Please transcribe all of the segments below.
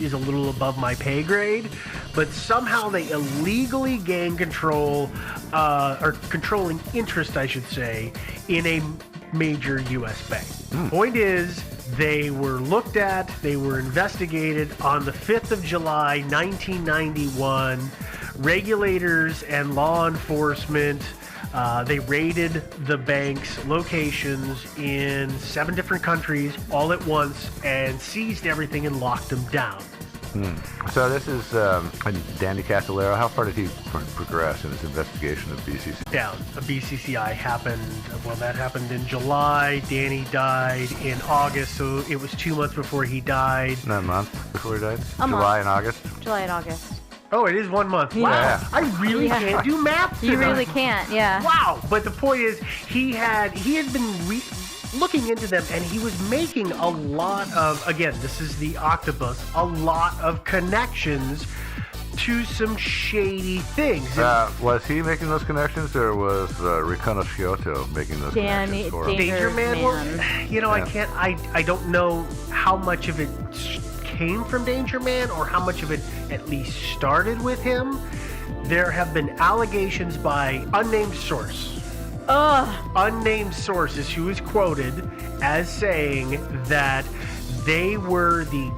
is a little above my pay grade, but somehow they illegally gain control, or controlling interest, I should say, in a major U.S. bank. Point is, they were looked at, they were investigated on the 5th of July, 1991. Regulators and law enforcement, they raided the bank's locations in 7 different countries all at once and seized everything and locked them down. So this is Danny Castellero. How far did he progress in his investigation of BCCI? Down. A BCCI happened, well, that happened in July. Danny died in August, so it was 2 months before he died. Not a month before he died? July and August? July and August. Oh, it is 1 month. Yeah. Wow. Yeah. I really can't do math You tonight. really can't, yeah. Wow. But the point is, he had been looking into them, and he was making a lot of, again, this is the octopus, a lot of connections to some shady things. Was he making those connections, or was Riconosciuto making those connections for him? Danger Man? Well, you know, Yeah. I don't know how much of it came from Danger Man or how much of it at least started with him. There have been allegations by unnamed source. Unnamed sources who is quoted as saying that they were the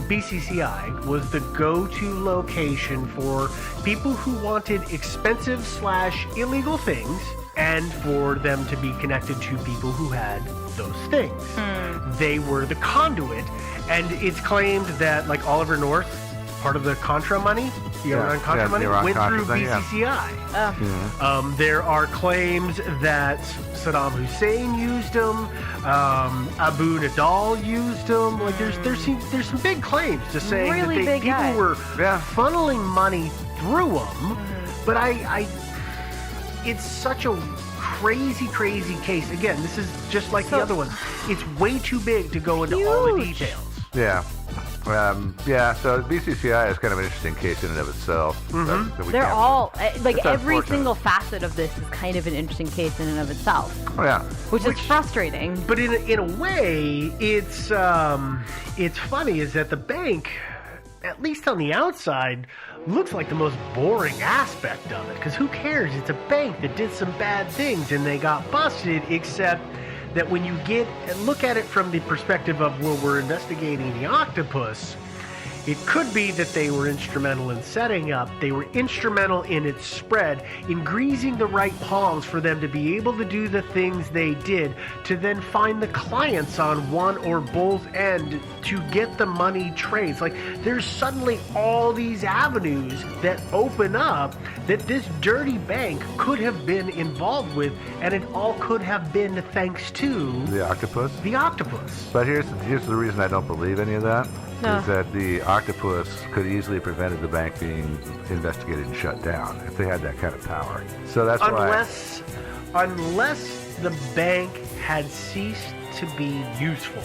BCCI was the go-to location for people who wanted expensive / illegal things, and for them to be connected to people who had those things. They were the conduit, and it's claimed that, like, Oliver North, part of the Contra money, the Iran Contra money, went through BCCI. There are claims that Saddam Hussein used them, Abu Nidal used them. Like, there's some big claims to say Really that big guy. people were funneling money through them. But it's such a crazy case. Again, this is just like the other ones. It's way too big to go into all the details. Yeah. So BCCI is kind of an interesting case in and of itself. They're all, like, every single facet of this is kind of an interesting case in and of itself. Which is frustrating. But in a way, it's funny is that the bank, at least on the outside, looks like the most boring aspect of it. Because who cares? It's a bank that did some bad things and they got busted, except that when you get and look at it from the perspective of, well, we're investigating the octopus, it could be that they were instrumental in setting up, they were instrumental in its spread, in greasing the right palms for them to be able to do the things they did, to then find the clients on one or both end to get the money traced. Like, there's suddenly all these avenues that open up that this dirty bank could have been involved with, and it all could have been thanks to The octopus? the octopus. But here's the reason I don't believe any of that. Is that the octopus could easily prevented the bank being investigated and shut down if they had that kind of power. So that's unless the bank had ceased to be useful.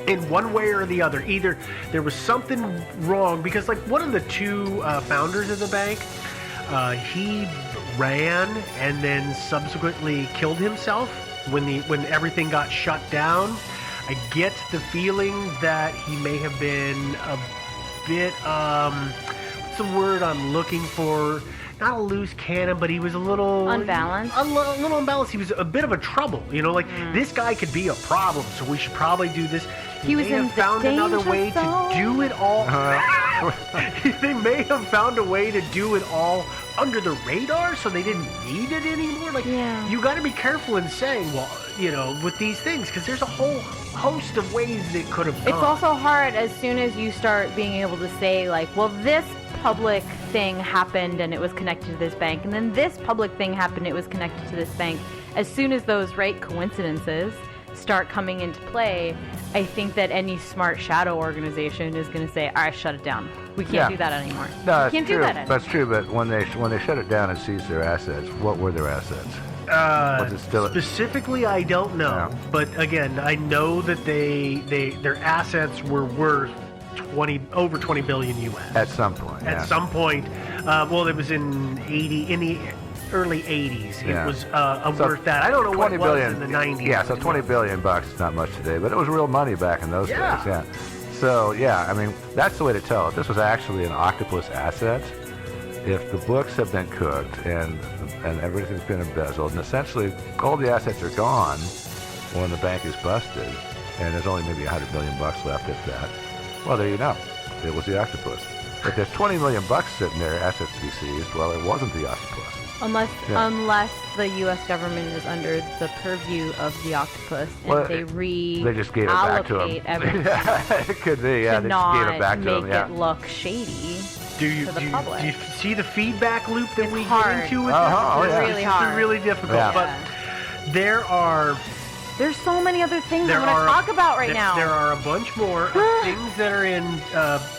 In one way or the other. Either there was something wrong, because, like, one of the two founders of the bank, he ran and then subsequently killed himself when everything got shut down. I get the feeling that he may have been a bit, what's the word I'm looking for? Not a loose cannon, but he was a little... Unbalanced? A little unbalanced. He was a bit of a trouble. You know, like, this guy could be a problem, so we should probably do this. He was in the found another way zone. to do it all. They may have found a way to do it all under the radar, so they didn't need it anymore. Like, you got to be careful in saying, well, you know, with these things, because there's a whole host of ways that could have gone. It's also hard as soon as you start being able to say, like, well, this public thing happened and it was connected to this bank, and then this public thing happened, it was connected to this bank. As soon as those coincidences start coming into play, I think that any smart shadow organization is going to say, all right, shut it down. We can't do that anymore. No, we can't do that anymore. That's true, but when they shut it down and seized their assets, what were their assets? Was it still specifically, I don't know. Yeah. But again, I know that their assets were worth over 20 billion US. At some point. At some point, well, it was in the early 80s. It was worth that. I don't know what it was in the 90s. Yeah, so $20 billion is not much today, but it was real money back in those days. Yeah. So, yeah, I mean, that's the way to tell if this was actually an octopus asset. If the books have been cooked and everything's been embezzled, and essentially all the assets are gone when the bank is busted, and there's only maybe $100 million left at that, well, there you know. It was the octopus. If there's $20 million sitting there, assets to be seized, well, it wasn't the octopus. Unless the U.S. government is under the purview of the octopus and they just gave it back to them. Everything it could be, yeah. to They just gave it back to them, make it look shady to the public. Do you see the feedback loop that It's we hard. get into with It's this? really hard. It's really difficult, Yeah. but there's so many other things I want to talk about right now. There are a bunch more of things that are in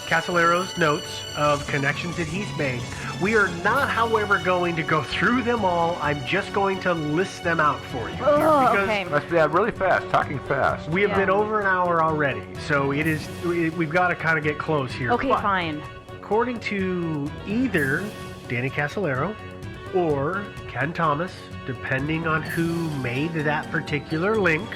Casallero's notes of connections that he's made. We are not, however, going to go through them all. I'm just going to list them out for you. Okay. Really fast, talking fast. We have been over an hour already, so we've got to kind of get close here. Okay, but fine. According to either Danny Casallero or Ken Thomas, depending on who made that particular link,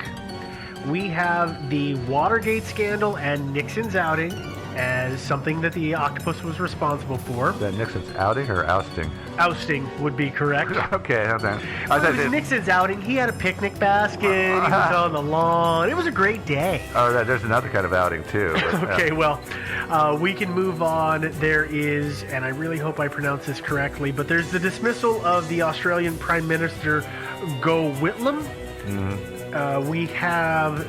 we have the Watergate scandal and Nixon's outing as something that the octopus was responsible for. That Nixon's outing or ousting? Ousting would be correct. Okay. It was Nixon's outing. He had a picnic basket. He was on the lawn. It was a great day. Oh, there's another kind of outing, too. Okay, well, we can move on. There is, and I really hope I pronounce this correctly, but there's the dismissal of the Australian Prime Minister Gough Whitlam. Mm-hmm. We have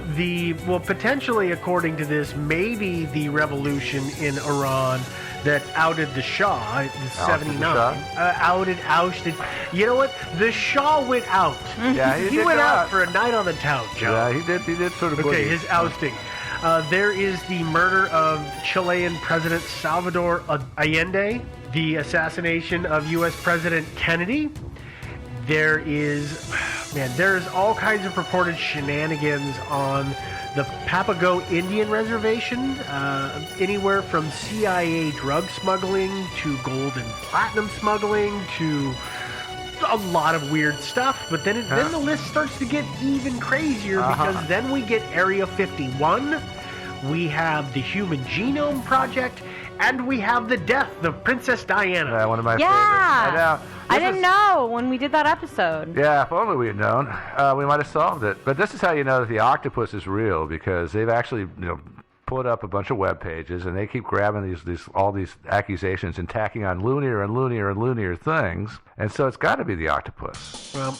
potentially, according to this, maybe the revolution in Iran that outed the Shah in 79. Ousted. You know what? The Shah went out. Yeah, he went out for a night on the town, Joe. Yeah, he did sort of. Okay, his ousting. There is the murder of Chilean President Salvador Allende, the assassination of U.S. President Kennedy. There's all kinds of purported shenanigans on the Papago Indian Reservation, anywhere from CIA drug smuggling to gold and platinum smuggling to a lot of weird stuff. But then the list starts to get even crazier because then we get Area 51, we have the Human Genome Project, and we have the death of Princess Diana. One of my favorites. I didn't know when we did that episode. Yeah, if only we had known, we might have solved it. But this is how you know that the octopus is real, because they've actually, put up a bunch of web pages, and they keep grabbing all these accusations and tacking on loonier and loonier and loonier things. And so it's got to be the octopus. Well,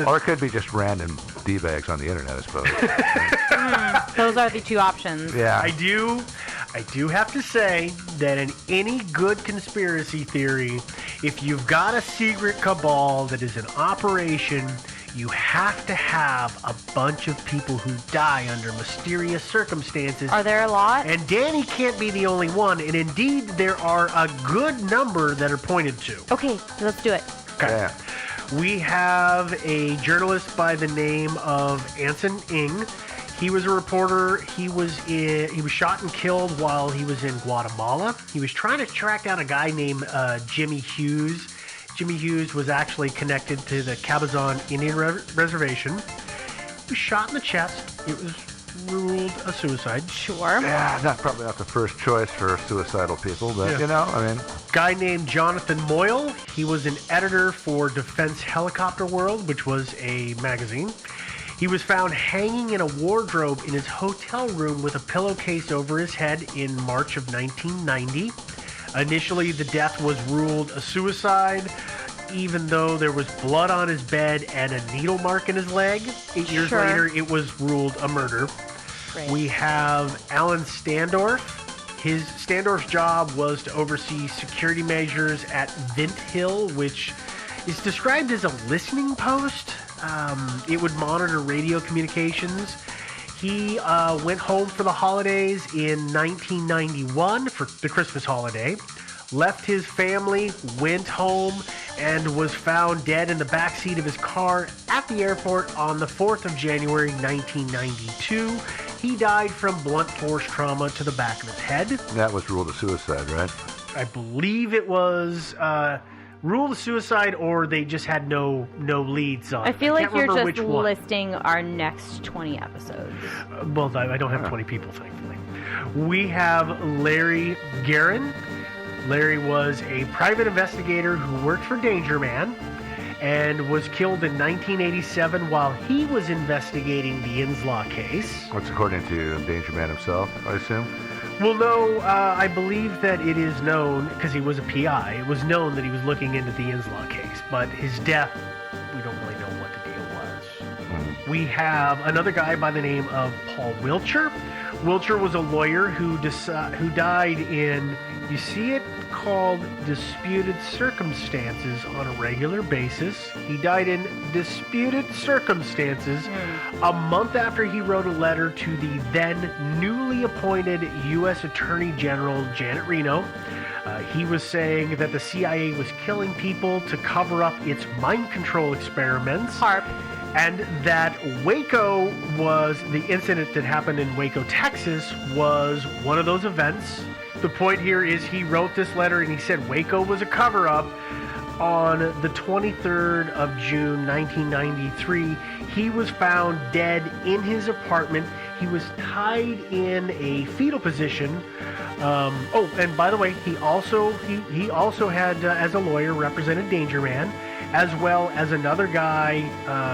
or it could be just random D-bags on the internet, I suppose. Those are the two options. Yeah. I do have to say that in any good conspiracy theory, if you've got a secret cabal that is in operation, you have to have a bunch of people who die under mysterious circumstances. Are there a lot? And Danny can't be the only one, and indeed there are a good number that are pointed to. Okay, let's do it. Okay. Yeah. We have a journalist by the name of Anson Ng. He was a reporter. He was shot and killed while he was in Guatemala. He was trying to track down a guy named Jimmy Hughes. Jimmy Hughes was actually connected to the Cabazon Indian Reservation. He was shot in the chest. It was ruled a suicide. Sure. Yeah, probably not the first choice for suicidal people, but Guy named Jonathan Moyle. He was an editor for Defense Helicopter World, which was a magazine. He was found hanging in a wardrobe in his hotel room with a pillowcase over his head in March of 1990. Initially, the death was ruled a suicide, even though there was blood on his bed and a needle mark in his leg. 8 years later, it was ruled a murder. Great. We have Alan Standorf. Standorf's job was to oversee security measures at Vint Hill, which is described as a listening post. It would monitor radio communications. He went home for the holidays in 1991 for the Christmas holiday, left his family, went home, and was found dead in the backseat of his car at the airport on the 4th of January, 1992. He died from blunt force trauma to the back of his head. That was ruled a suicide, right? I believe it was ruled a suicide, or they just had no leads on it. I feel like you're just which one. listing our next 20 episodes. Well, I don't have 20 people, thankfully. We have Larry Guerin. Larry was a private investigator who worked for Danger Man and was killed in 1987 while he was investigating the Inslaw case. What's according to Danger Man himself, I assume? Well, no, I believe that it is known, because he was a PI, it was known that he was looking into the Inslaw case, but his death, we don't really know what the deal was. We have another guy by the name of Paul Wiltshire. Wiltshire was a lawyer who died in, you see it called disputed circumstances on a regular basis. He died in disputed circumstances a month after he wrote a letter to the then newly appointed U.S. Attorney General Janet Reno. He was saying that the CIA was killing people to cover up its mind control experiments. HARP. And that Waco was the incident that happened in Waco, Texas, was one of those events. The point here is he wrote this letter and he said Waco was a cover-up. On the 23rd of June, 1993, he was found dead in his apartment. He was tied in a fetal position. And by the way, he also had, as a lawyer, represented Danger Man, as well as another guy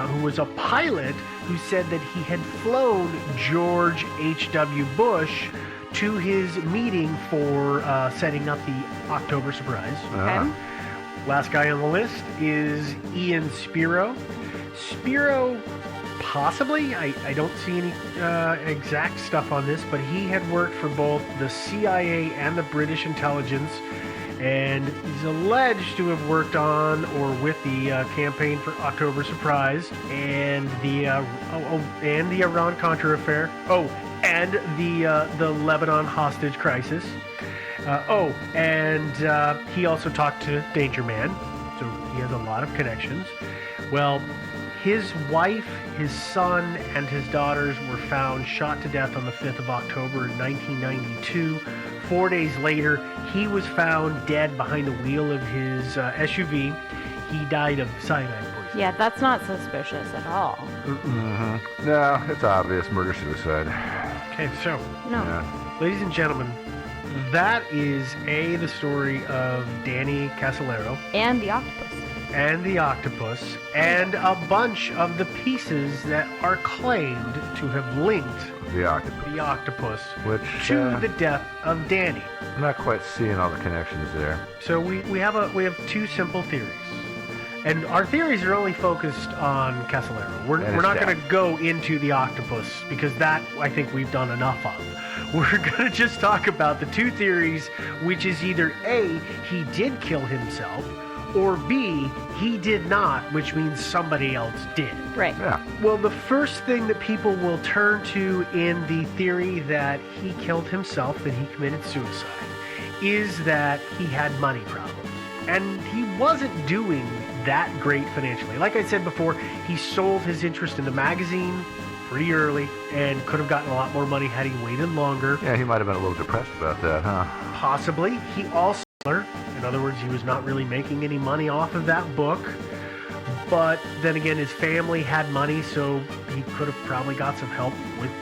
who was a pilot who said that he had flown George H.W. Bush to his meeting for setting up the October surprise. Okay. Last guy on the list is Ian Spiro. Spiro, possibly, I don't see any exact stuff on this, but he had worked for both the CIA and the British intelligence, and he's alleged to have worked on or with the campaign for October Surprise and the Iran-Contra affair. And the Lebanon hostage crisis. He also talked to Danger Man, so he has a lot of connections. Well, his wife, his son, and his daughters were found shot to death on the 5th of October in 1992. 4 days later, he was found dead behind the wheel of his SUV. He died of cyanide poisoning. Yeah, that's not suspicious at all. Mm-hmm. No, it's obvious murder-suicide. Okay, so, No. Yeah. ladies and gentlemen, that is the story of Danny Casolaro And the octopus. and the octopus, and a bunch of the pieces that are claimed to have linked The octopus. the octopus Which, to the death of Danny. I'm not quite seeing all the connections there. So we have two simple theories, and our theories are only focused on Casolaro. We're And his not going death. to go into the octopus because that I think we've done enough of. We're going to just talk about the two theories, which is either A, he did kill himself, or B, he did not, which means somebody else did. Right. Yeah. Well, the first thing that people will turn to in the theory that he killed himself, that he committed suicide, is that he had money problems. And he wasn't doing that great financially. Like I said before, he sold his interest in the magazine pretty early and could have gotten a lot more money had he waited longer. Yeah, he might have been a little depressed about that, huh? Possibly. He also, in other words, he was not really making any money off of that book. But then again, his family had money, so he could have probably got some help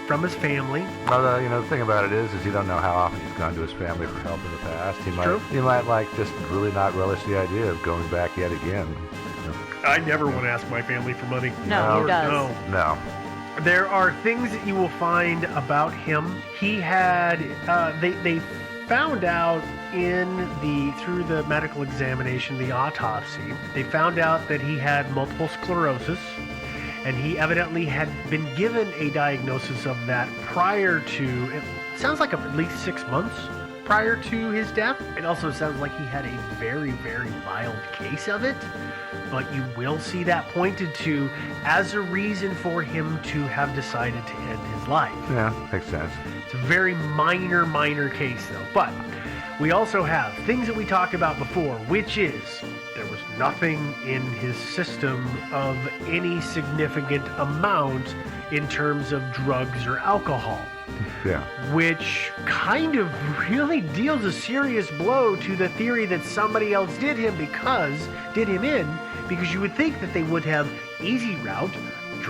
from his family. Well, the thing about it is you don't know how often he's gone to his family for help in the past. True. He might just really not relish the idea of going back yet again. I never want to ask my family for money. No, who does? No. No. There are things that you will find about him. He had, they found out through the medical examination, the autopsy, they found out that he had multiple sclerosis, and he evidently had been given a diagnosis of that prior to, it sounds like at least 6 months prior to his death. It also sounds like he had a very, very mild case of it, but you will see that pointed to as a reason for him to have decided to end his life. Yeah, makes sense. It's a very minor case though. But we also have things that we talked about before, which is there was nothing in his system of any significant amount in terms of drugs or alcohol. Yeah. Which kind of really deals a serious blow to the theory that somebody else did him in, because you would think that they would have easy route,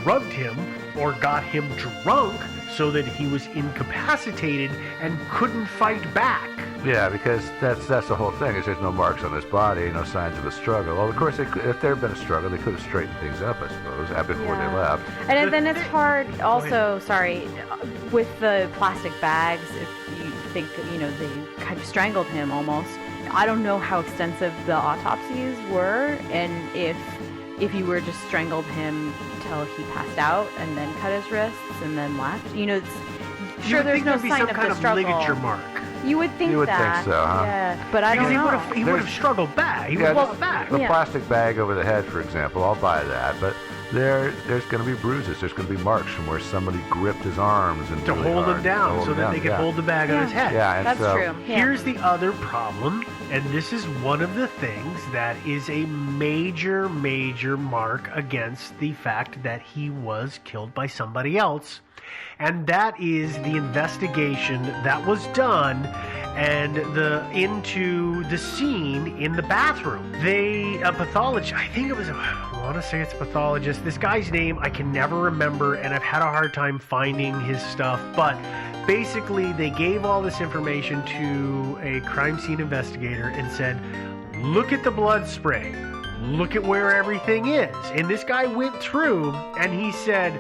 drugged him or got him drunk so that he was incapacitated and couldn't fight back. Yeah, because that's the whole thing, is there's no marks on his body, no signs of a struggle. Well, of course, if there had been a struggle, they could have straightened things up, I suppose, before they left. And then it's hard also, with the plastic bags, if you think, they kind of strangled him almost. I don't know how extensive the autopsies were, and if you were just strangled him till he passed out and then cut his wrists and then left. Sure, there's no sign of the struggle. Ligature mark. You would think You would that. think so, huh? Yeah, but I don't know. He would have struggled back. He would have fought back. The plastic bag over the head, for example, I'll buy that, but there's going to be bruises. There's going to be marks from where somebody gripped his arms and to hold him down so that they could hold the bag on his head. Yeah, that's true. Yeah. Here's the other problem, and this is one of the things that is a major, major mark against the fact that he was killed by somebody else, and that is the investigation that was done and into the scene in the bathroom. A pathologist, I think it was, I want to say it's a pathologist. This guy's name I can never remember, and I've had a hard time finding his stuff, but basically they gave all this information to a crime scene investigator and said, look at the blood spray. Look at where everything is. And this guy went through and he said,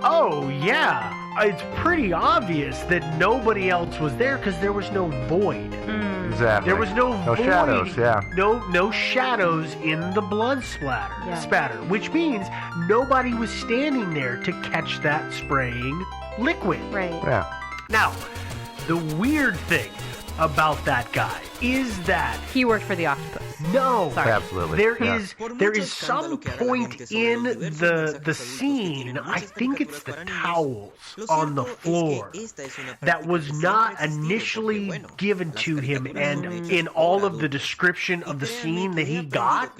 oh yeah, it's pretty obvious that nobody else was there because there was no void. Exactly. There was no void, shadows, yeah. No shadows in the blood spatter, which means nobody was standing there to catch that spraying liquid. Right. Yeah. Now, the weird thing about that guy is that he worked for the octopus. No, absolutely. There is some point in the scene, I think it's the towels on the floor, that was not initially given to him, and in all of the description of the scene that he got.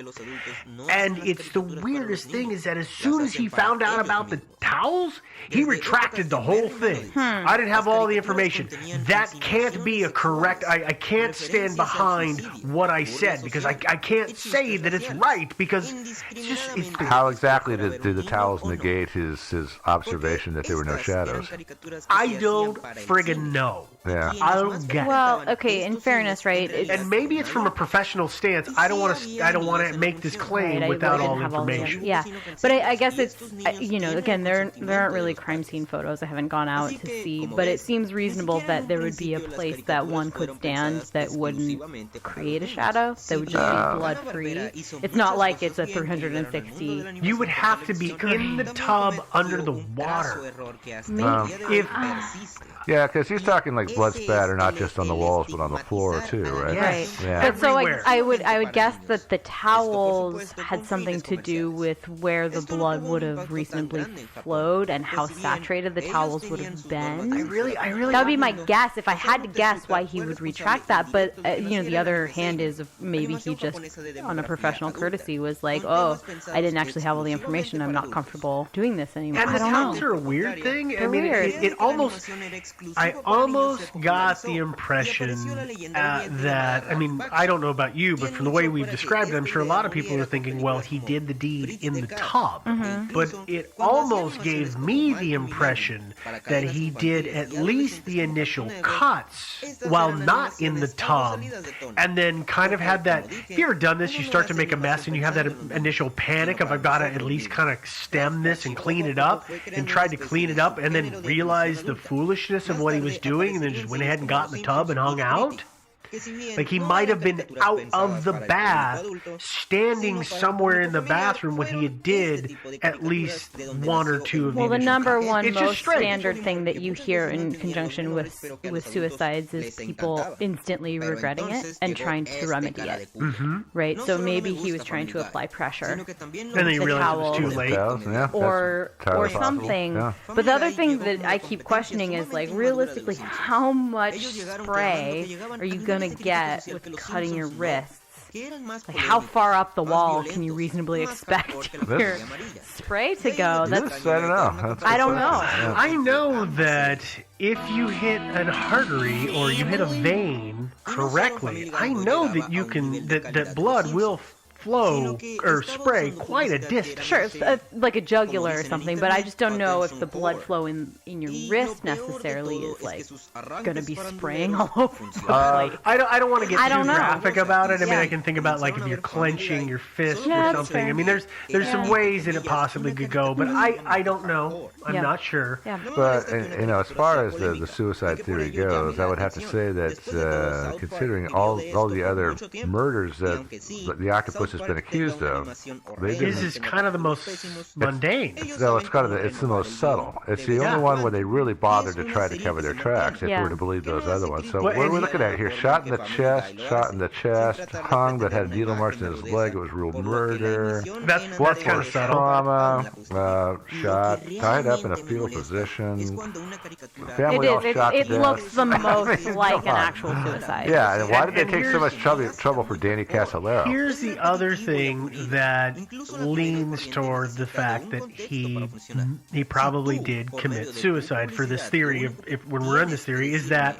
And it's the weirdest thing is that as soon as he found out about the towels, he retracted the whole thing. I didn't have all the information. That can't be a correct. I can't stand behind what I said because I can't say that it's right because it's just. How exactly did the towels negate his observation that there were no shadows? I don't friggin' know. Yeah. I don't get. Well, okay. In fairness, right? And maybe it's from a professional stance. I don't want to make this claim without all the information. Yeah, but I guess it's again there aren't really crime scene photos. I haven't gone out to see, but it seems reasonable that there would be a place that one could stand that wouldn't create a shadow. That would just be blood free. It's not like it's a 360. You would have to be in the tub under the water. Yeah, because he's talking like blood spatter, not just on the walls, but on the floor too, right? Yes. Right. Yeah. But so I would guess that the towels had something to do with where the blood would have reasonably flowed and how saturated the towels would have been. I really. That would be my guess if I had to guess why he would retract that. But the other hand is maybe he just, on a professional courtesy, was like, oh, I didn't actually have all the information. I'm not comfortable doing this anymore. And the towels are a weird thing. It almost. I almost got the impression that, I don't know about you, but from the way we've described it, I'm sure a lot of people are thinking, well, he did the deed in the tub. Mm-hmm. But it almost gave me the impression that he did at least the initial cuts while not in the tub, and then kind of had that, have you ever done this? You start to make a mess and you have that initial panic of, I've got to at least kind of stem this and clean it up, and tried to clean it up and then realized the foolishness of what he was doing and then just went ahead and got in the tub and hung out? Like he might have been out of the bath, standing somewhere in the bathroom when he did at least one or two of the the number cuts. one It's most strange. standard thing that you hear in conjunction with suicides is people instantly regretting it and trying to remedy it. Mm-hmm. Right? So maybe he was trying to apply pressure. And then he realized it was too late. Or something. Yeah. But the other thing that I keep questioning is, like, realistically, how much spray are you going to get with cutting your wrists? Like, how far up the wall can you reasonably expect your spray to go? I don't know. I don't know. Yeah. I know that if you hit an artery or you hit a vein correctly, I know that you can that blood will flow or spray quite a distance. Sure, it's like a jugular or something, but I just don't know if the blood flow in your wrist necessarily is like going to be spraying all over the place. I don't want to get too know. graphic about it. I mean, I can think about like if you're clenching your fist Yeah, or that's something. fair. I mean, there's some ways that it possibly could go, but I don't know. I'm Yeah. not sure. Yeah. But as far as the suicide theory goes, I would have to say that considering all the other murders that the octopus has been accused of, This is kind of the most mundane. No, it's the most subtle. It's the only one where they really bothered to try to cover their tracks, if we were to believe those other ones. So what are we looking at here? Shot in the chest, hung but had needle marks in his leg. It was real murder. That's kind of subtle. Trauma, shot, tied up in a fetal position. Family all shot to It death. looks the most I mean, like come an on. actual suicide. Yeah, and why did they And take so much trouble for Danny Casolaro? Here's the other thing that leans toward the fact that he probably did commit suicide for this theory. If when we're in this theory, is that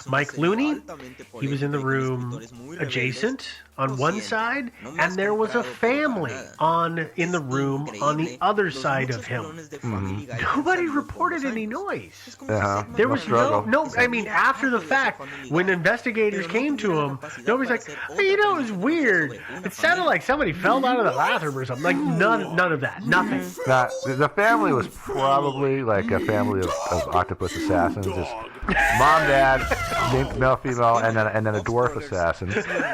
Mike Looney, he was in the room adjacent on one side, and there was a family in the room on the other side of him. Mm-hmm. Nobody reported any noise. There was no. I mean, after the fact, when investigators came to him, nobody's like, hey, it was weird. It sounded like somebody fell out of the bathroom or something. Like none of that. Nothing. Now, the family was probably like a family of octopus assassins. Just mom, dad, male, female, and then a dwarf assassin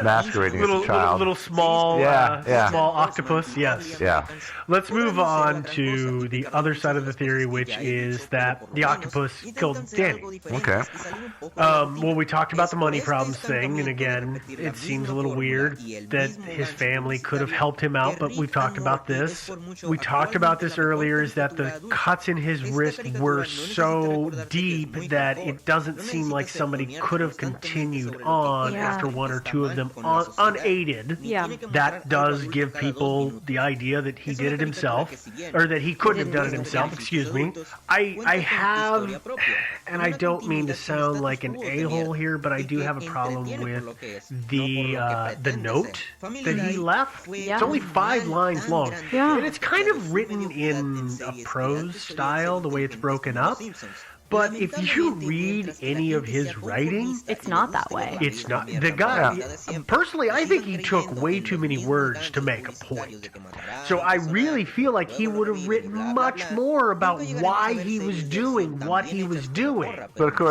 masquerading as a child. Little small, small octopus. Yes. Yeah. Let's move on to the other side of the theory, which is that the octopus killed Danny. Okay. Well, we talked about the money problems thing, and again, it seems a little weird that his family could have helped him out, but we've talked about this. We talked about this earlier, is that the cuts in his wrist were so deep that it doesn't seem like somebody could have continued on after one or two of them unaided. Yeah. That does give people the idea that he did it himself, or that he couldn't have done it himself, excuse me. I have, and I don't mean to sound like an a-hole here, but I do have a problem with the note that he left. It's only 5 lines long. Yeah. And it's kind of written in a prose style, the way it's broken up. But if you read any of his writing, It's not that way. it's not. The guy, personally, I think he took way too many words to make a point. So I really feel like he would have written much more about why he was doing what he was doing. But of course,